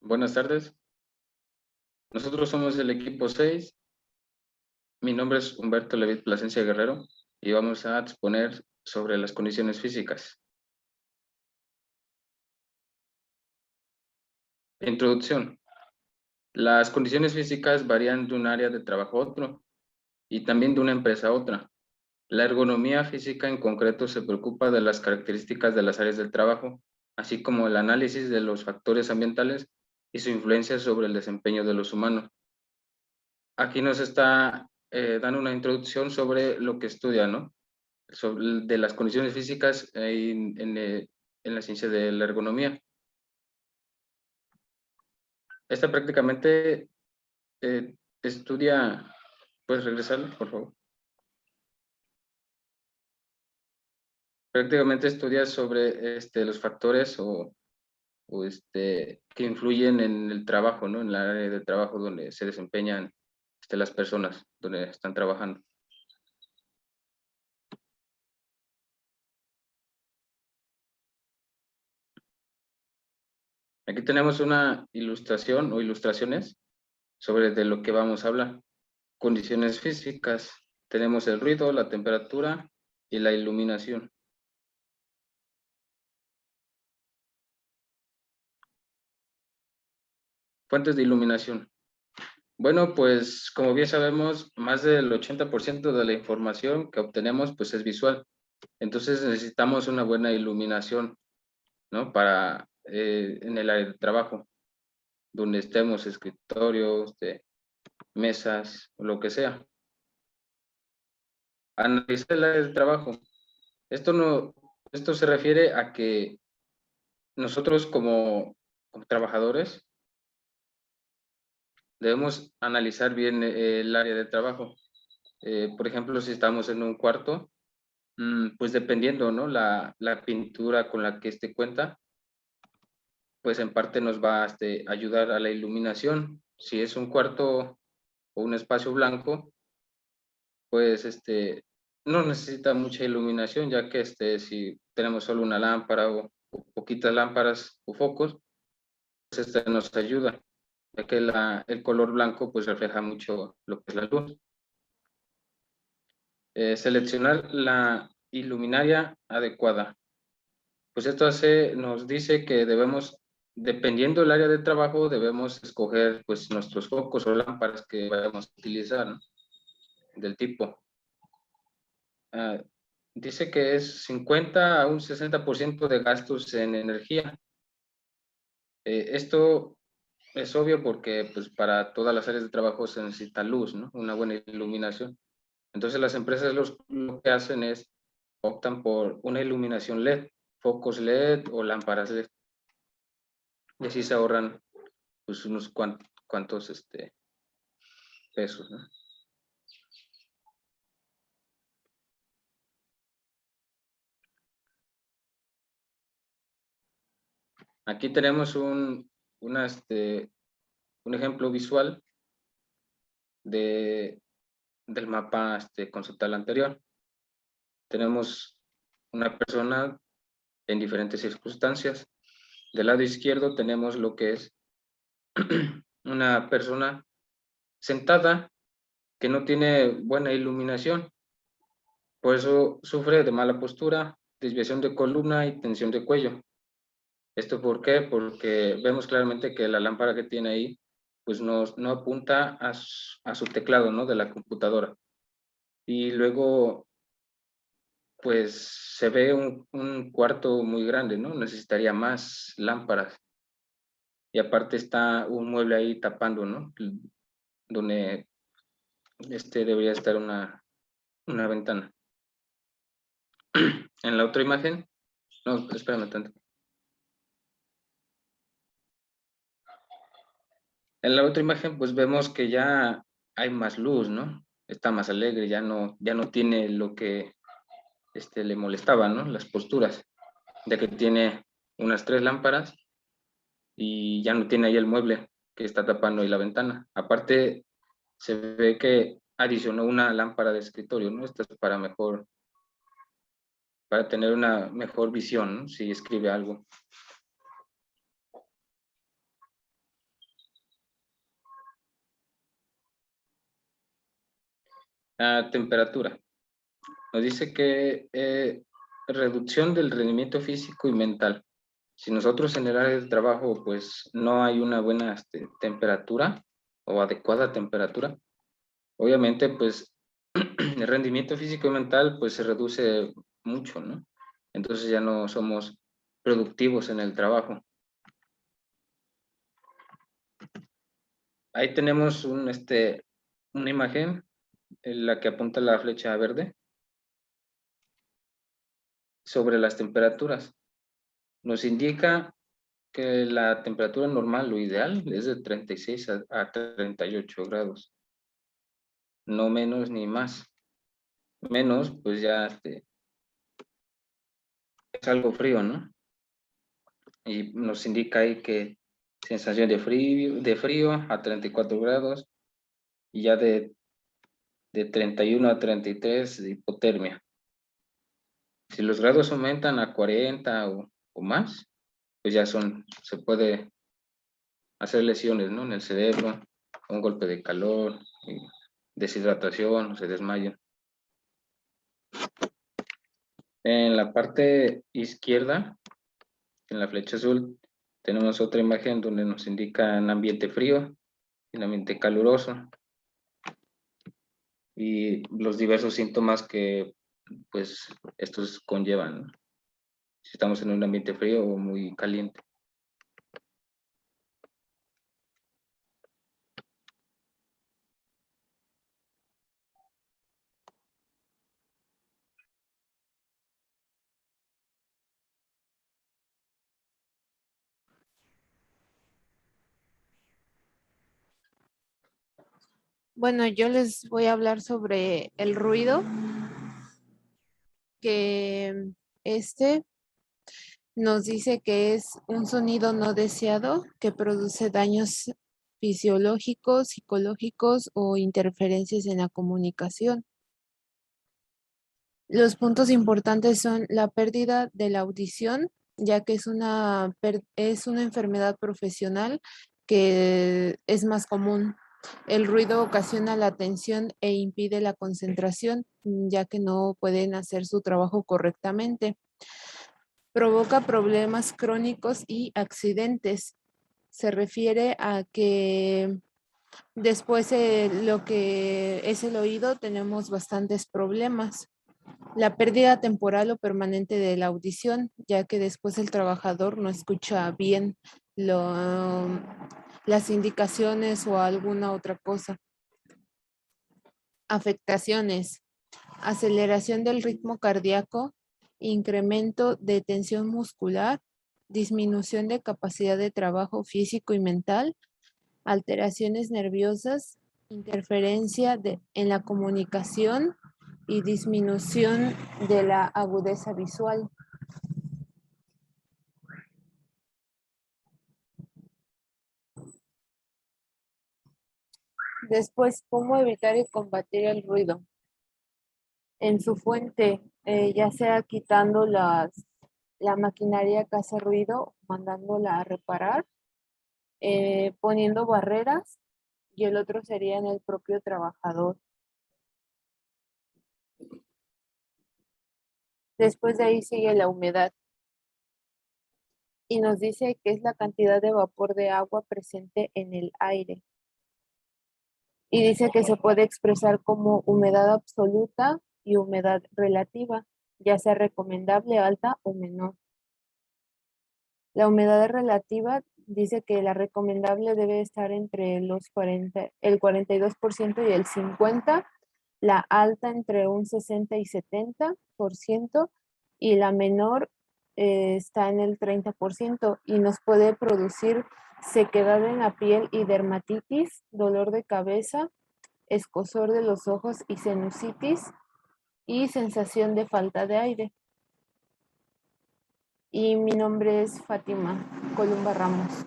Buenas tardes. Nosotros somos el equipo 6. Mi nombre es Humberto Levid Plasencia Guerrero y vamos a exponer sobre las condiciones físicas. Introducción. Las condiciones físicas varían de un área de trabajo a otro y también de una empresa a otra. La ergonomía física en concreto se preocupa de las características de las áreas del trabajo, así como el análisis de los factores ambientales y su influencia sobre el desempeño de los humanos. Aquí nos está dando una introducción sobre lo que estudia, ¿no? De las condiciones físicas en la ciencia de la ergonomía. Esta prácticamente estudia, ¿puedes regresar, por favor? Prácticamente estudia sobre los factores que influyen en el trabajo, ¿no? En la área de trabajo donde se desempeñan las personas, donde están trabajando. Aquí tenemos una ilustración o ilustraciones sobre de lo que vamos a hablar. Condiciones físicas. Tenemos el ruido, la temperatura y la iluminación. Fuentes de iluminación. Bueno, pues como bien sabemos, más del 80% de la información que obtenemos pues es visual. Entonces necesitamos una buena iluminación, ¿no? Para en el área de trabajo, donde estemos, escritorios, mesas, o lo que sea. Analizar el área de trabajo. Esto se refiere a que nosotros como trabajadores debemos analizar bien el área de trabajo. Por ejemplo, si estamos en un cuarto, pues dependiendo, ¿no? La pintura con la que cuenta, pues en parte nos va a ayudar a la iluminación. Si es un cuarto o un espacio blanco, pues no necesita mucha iluminación, ya que si tenemos solo una lámpara o poquitas lámparas o focos, pues nos ayuda, ya que el color blanco pues refleja mucho lo que es la luz. Seleccionar la iluminaria adecuada. Pues nos dice que debemos, dependiendo del área de trabajo, debemos escoger pues nuestros focos o lámparas que vayamos a utilizar, ¿no? Del tipo. Ah, dice que es 50 a un 60% de gastos en energía. Esto es obvio porque pues para todas las áreas de trabajo se necesita luz, ¿no? Una buena iluminación. Entonces las empresas lo que hacen es optan por una iluminación LED, focos LED o lámparas LED. Y así se ahorran pues unos cuantos pesos, ¿no? Aquí tenemos un ejemplo visual del mapa conceptual anterior. Tenemos una persona en diferentes circunstancias. Del lado izquierdo tenemos lo que es una persona sentada que no tiene buena iluminación, por eso sufre de mala postura, desviación de columna y tensión de cuello. ¿Esto por qué? Porque vemos claramente que la lámpara que tiene ahí pues no apunta a su teclado, ¿no? De la computadora. Y luego pues se ve un cuarto muy grande, ¿no? Necesitaría más lámparas. Y aparte está un mueble ahí tapando, ¿no? Donde debería estar una ventana. En la otra imagen, no, espérame tanto. En la otra imagen, pues vemos que ya hay más luz, ¿no? Está más alegre, ya no tiene lo que le molestaba, ¿no? Las posturas, ya que tiene unas 3 lámparas y ya no tiene ahí el mueble que está tapando ahí la ventana. Aparte, se ve que adicionó una lámpara de escritorio, ¿no? Esta es para tener una mejor visión, ¿no? Si escribe algo. Temperatura. Nos dice que reducción del rendimiento físico y mental. Si nosotros en el área de trabajo pues no hay una buena temperatura o adecuada temperatura, obviamente pues el rendimiento físico y mental pues se reduce mucho, ¿no? Entonces ya no somos productivos en el trabajo. Ahí tenemos una imagen en la que apunta la flecha verde sobre las temperaturas. Nos indica que la temperatura normal, lo ideal, es de 36 a 38 grados. No menos ni más. Menos, pues ya es algo frío, ¿no? Y nos indica ahí que sensación de frío a 34 grados y ya de 31 a 33 de hipotermia. Si los grados aumentan a 40 o más, pues ya se puede hacer lesiones, ¿no? En el cerebro, un golpe de calor, deshidratación, se desmayan. En la parte izquierda, en la flecha azul, tenemos otra imagen donde nos indica un ambiente frío, un ambiente caluroso y los diversos síntomas que pues estos conllevan, ¿no? Si estamos en un ambiente frío o muy caliente. Bueno, yo les voy a hablar sobre el ruido, que este nos dice que es un sonido no deseado que produce daños fisiológicos, psicológicos o interferencias en la comunicación. Los puntos importantes son la pérdida de la audición, ya que es una enfermedad profesional que es más común. El ruido ocasiona la tensión e impide la concentración, ya que no pueden hacer su trabajo correctamente. Provoca problemas crónicos y accidentes. Se refiere a que después de lo que es el oído tenemos bastantes problemas. La pérdida temporal o permanente de la audición, ya que después el trabajador no escucha bien las indicaciones o alguna otra cosa. Afectaciones: aceleración del ritmo cardíaco, incremento de tensión muscular, disminución de capacidad de trabajo físico y mental, alteraciones nerviosas, interferencia en la comunicación y disminución de la agudeza visual. Después, ¿cómo evitar y combatir el ruido? En su fuente, ya sea quitando la maquinaria que hace ruido, mandándola a reparar, poniendo barreras, y el otro sería en el propio trabajador. Después de ahí sigue la humedad y nos dice que es la cantidad de vapor de agua presente en el aire. Y dice que se puede expresar como humedad absoluta y humedad relativa, ya sea recomendable, alta o menor. La humedad relativa dice que la recomendable debe estar entre el 42% y el 50%, la alta entre un 60 y 70%, y la menor está en el 30% y nos puede producir sequedad en la piel y dermatitis, dolor de cabeza, escozor de los ojos y sinusitis y sensación de falta de aire. Y mi nombre es Fátima Columba Ramos.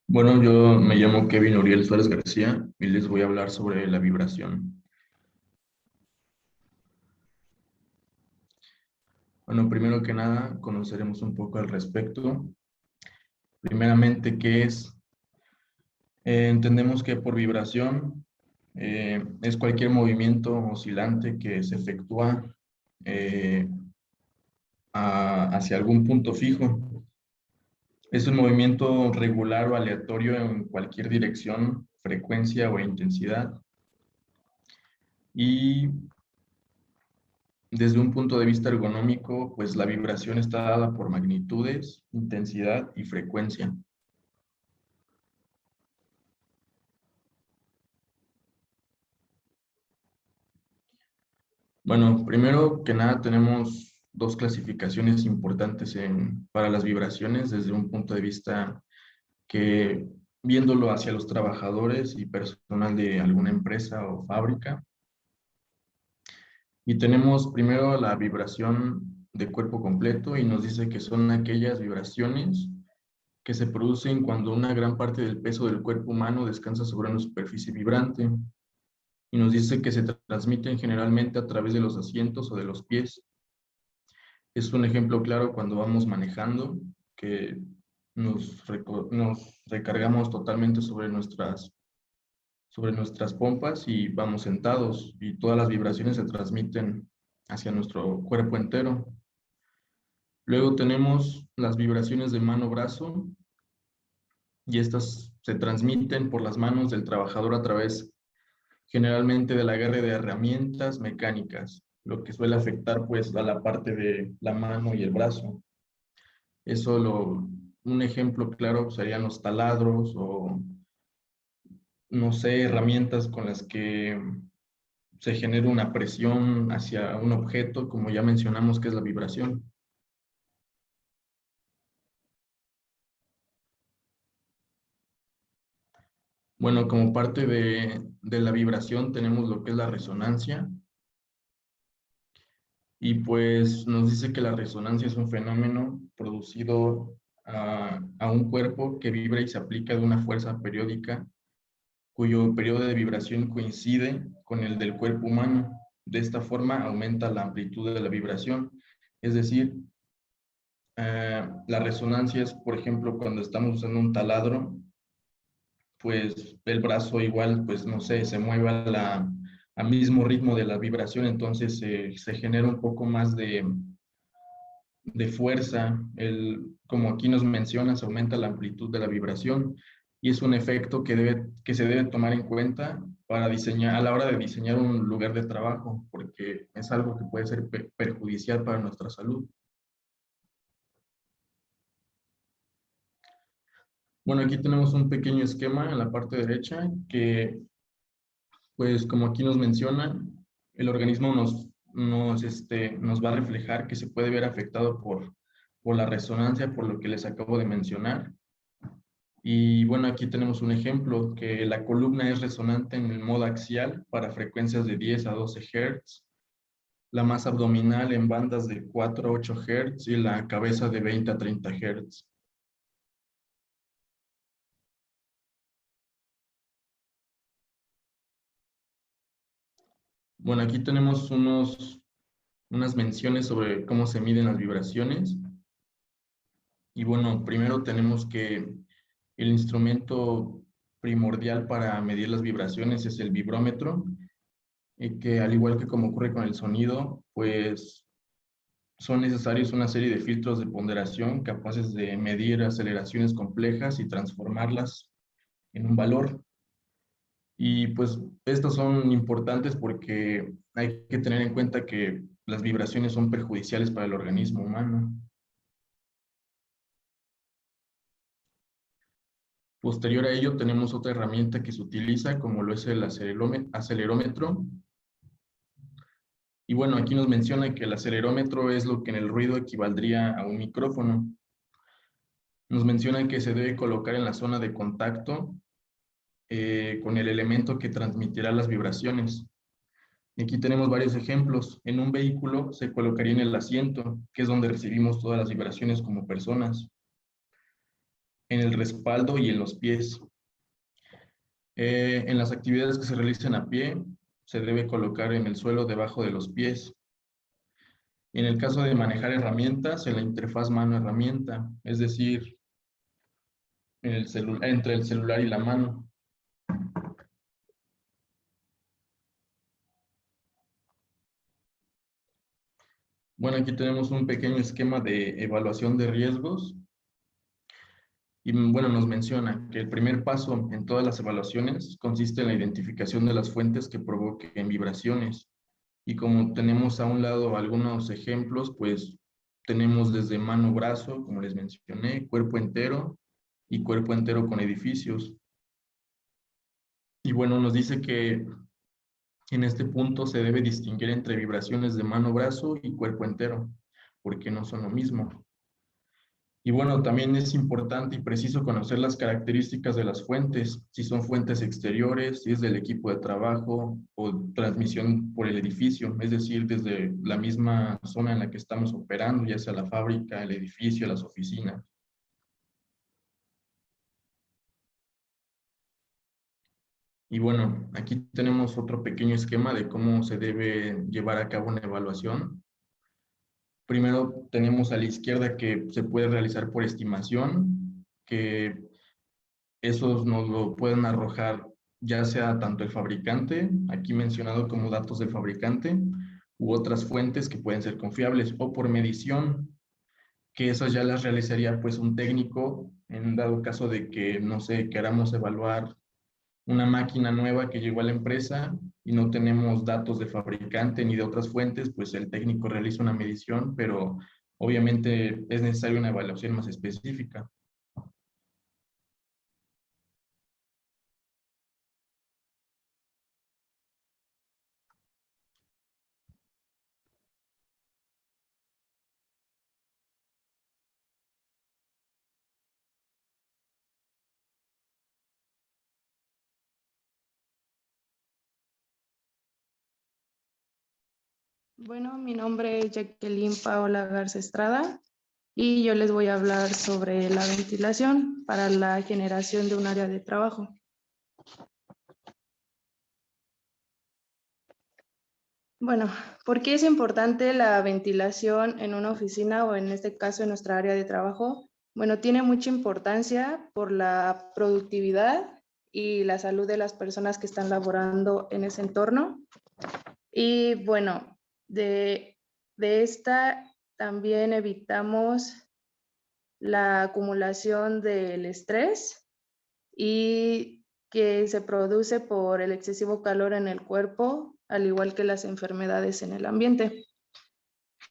Bueno, yo me llamo Kevin Uriel Suárez García y les voy a hablar sobre la vibración. Bueno, primero que nada, conoceremos un poco al respecto. Primeramente, ¿qué es? Entendemos que por vibración es cualquier movimiento oscilante que se efectúa eh, hacia algún punto fijo. Es un movimiento regular o aleatorio en cualquier dirección, frecuencia o intensidad. Y desde un punto de vista ergonómico, pues la vibración está dada por magnitudes, intensidad y frecuencia. Bueno, primero que nada tenemos dos clasificaciones importantes para las vibraciones desde un punto de vista que, viéndolo hacia los trabajadores y personal de alguna empresa o fábrica. Y tenemos primero la vibración de cuerpo completo y nos dice que son aquellas vibraciones que se producen cuando una gran parte del peso del cuerpo humano descansa sobre una superficie vibrante. Y nos dice que se transmiten generalmente a través de los asientos o de los pies. Es un ejemplo claro cuando vamos manejando, que nos recargamos totalmente sobre nuestras pompas y vamos sentados y todas las vibraciones se transmiten hacia nuestro cuerpo entero. Luego tenemos las vibraciones de mano-brazo y estas se transmiten por las manos del trabajador a través generalmente del agarre de herramientas mecánicas, lo que suele afectar pues a la parte de la mano y el brazo. Un ejemplo claro serían los taladros o, no sé, herramientas con las que se genera una presión hacia un objeto, como ya mencionamos que es la vibración. Bueno, como parte de la vibración tenemos lo que es la resonancia. Y pues nos dice que la resonancia es un fenómeno producido a un cuerpo que vibra y se aplica de una fuerza periódica cuyo periodo de vibración coincide con el del cuerpo humano. De esta forma aumenta la amplitud de la vibración. Es decir, la resonancia es, por ejemplo, cuando estamos usando un taladro, pues el brazo igual, pues no sé, se mueve al mismo ritmo de la vibración, entonces se genera un poco más de fuerza. Como aquí nos mencionas, aumenta la amplitud de la vibración y es un efecto que se debe tomar en cuenta para diseñar, a la hora de diseñar un lugar de trabajo, porque es algo que puede ser perjudicial para nuestra salud. Bueno, aquí tenemos un pequeño esquema en la parte derecha que, pues como aquí nos menciona, el organismo nos va a reflejar que se puede ver afectado por la resonancia, por lo que les acabo de mencionar. Y bueno, aquí tenemos un ejemplo, que la columna es resonante en el modo axial para frecuencias de 10 a 12 Hz, la masa abdominal en bandas de 4 a 8 Hz y la cabeza de 20 a 30 Hz. Bueno, aquí tenemos unas menciones sobre cómo se miden las vibraciones. Y bueno, primero tenemos que el instrumento primordial para medir las vibraciones es el vibrómetro, y que al igual que como ocurre con el sonido, pues son necesarios una serie de filtros de ponderación capaces de medir aceleraciones complejas y transformarlas en un valor. Y pues estos son importantes porque hay que tener en cuenta que las vibraciones son perjudiciales para el organismo humano. Posterior a ello tenemos otra herramienta que se utiliza como lo es el acelerómetro. Y bueno, aquí nos menciona que el acelerómetro es lo que en el ruido equivaldría a un micrófono. Nos menciona que se debe colocar en la zona de contacto con el elemento que transmitirá las vibraciones. Y aquí tenemos varios ejemplos. En un vehículo se colocaría en el asiento, que es donde recibimos todas las vibraciones como personas, en el respaldo y en los pies. En las actividades que se realicen a pie, se debe colocar en el suelo debajo de los pies. En el caso de manejar herramientas, en la interfaz mano-herramienta, es decir, entre el celular y la mano. Bueno, aquí tenemos un pequeño esquema de evaluación de riesgos. Y bueno, nos menciona que el primer paso en todas las evaluaciones consiste en la identificación de las fuentes que provoquen vibraciones. Y como tenemos a un lado algunos ejemplos, pues tenemos desde mano-brazo, como les mencioné, cuerpo entero y cuerpo entero con edificios. Y bueno, nos dice que en este punto se debe distinguir entre vibraciones de mano-brazo y cuerpo entero, porque no son lo mismo. Y bueno, también es importante y preciso conocer las características de las fuentes, si son fuentes exteriores, si es del equipo de trabajo o transmisión por el edificio, es decir, desde la misma zona en la que estamos operando, ya sea la fábrica, el edificio, las oficinas. Y bueno, aquí tenemos otro pequeño esquema de cómo se debe llevar a cabo una evaluación. Primero tenemos a la izquierda que se puede realizar por estimación, que esos nos lo pueden arrojar ya sea tanto el fabricante, aquí mencionado como datos del fabricante, u otras fuentes que pueden ser confiables, o por medición, que esas ya las realizaría pues un técnico en dado caso de que, no sé, queramos evaluar una máquina nueva que llegó a la empresa y no tenemos datos de fabricante ni de otras fuentes, pues el técnico realiza una medición, pero obviamente es necesaria una evaluación más específica. Bueno, mi nombre es Jacqueline Paola Garza Estrada y yo les voy a hablar sobre la ventilación para la generación de un área de trabajo. Bueno, ¿por qué es importante la ventilación en una oficina o en este caso en nuestra área de trabajo? Bueno, tiene mucha importancia por la productividad y la salud de las personas que están laborando en ese entorno. Y bueno, de esta también evitamos la acumulación del estrés y que se produce por el excesivo calor en el cuerpo, al igual que las enfermedades en el ambiente.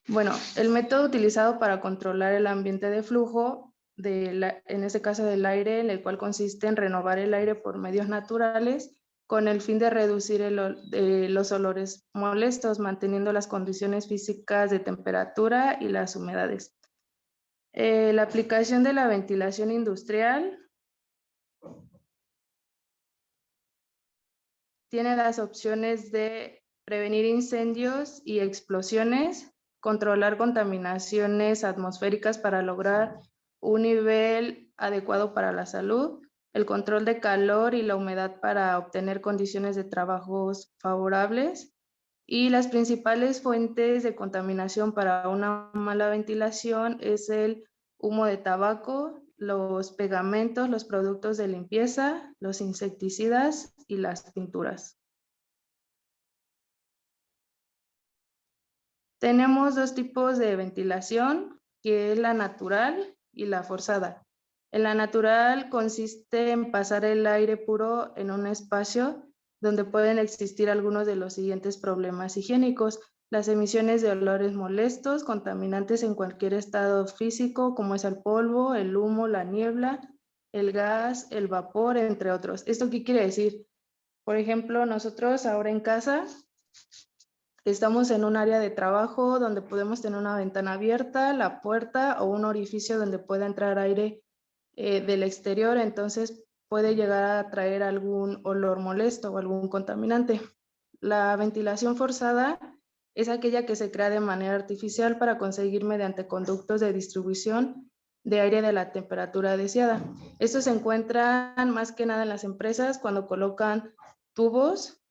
Bueno, el método utilizado para controlar el ambiente de flujo, en este caso del aire, en el cual consiste en renovar el aire por medios naturales, con el fin de reducir los olores molestos, manteniendo las condiciones físicas de temperatura y las humedades. La aplicación de la ventilación industrial tiene las opciones de prevenir incendios y explosiones, controlar contaminaciones atmosféricas para lograr un nivel adecuado para la salud, el control de calor y la humedad para obtener condiciones de trabajos favorables. Y las principales fuentes de contaminación para una mala ventilación es el humo de tabaco, los pegamentos, los productos de limpieza, los insecticidas y las pinturas. Tenemos dos tipos de ventilación, que es la natural y la forzada. En la natural consiste en pasar el aire puro en un espacio donde pueden existir algunos de los siguientes problemas higiénicos: las emisiones de olores molestos, contaminantes en cualquier estado físico, como es el polvo, el humo, la niebla, el gas, el vapor, entre otros. ¿Esto qué quiere decir? Por ejemplo, nosotros ahora en casa estamos en un área de trabajo donde podemos tener una ventana abierta, la puerta o un orificio donde pueda entrar aire del exterior, entonces puede llegar a traer algún olor molesto o algún contaminante. La ventilación forzada es aquella que se crea de manera artificial para conseguir mediante conductos de distribución de aire de la temperatura deseada. Estos se encuentran más que nada en las empresas cuando colocan tubos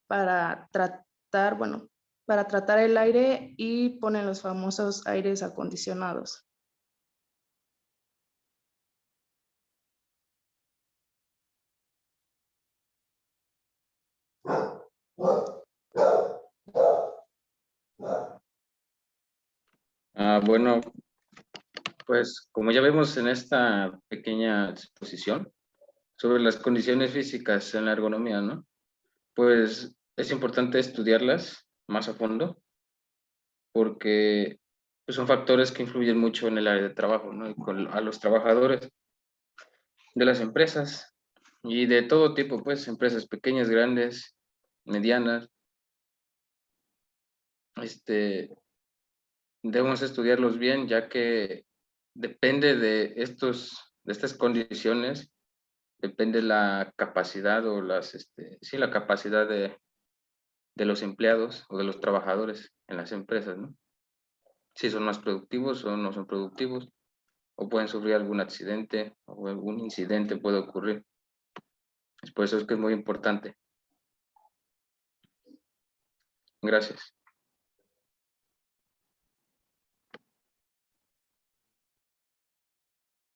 para tratar, para tratar el aire y ponen los famosos aires acondicionados. Bueno, pues como ya vemos en esta pequeña exposición sobre las condiciones físicas en la ergonomía, ¿no? Pues es importante estudiarlas más a fondo porque pues, son factores que influyen mucho en el área de trabajo, ¿no? Y a los trabajadores de las empresas y de todo tipo, pues empresas pequeñas, grandes, medianas. Debemos estudiarlos bien, ya que depende de estas condiciones, depende la capacidad o sí, la capacidad de los empleados o de los trabajadores en las empresas, ¿no? Si son más productivos o no son productivos, o pueden sufrir algún accidente o algún incidente puede ocurrir. Es por eso es que es muy importante. Gracias.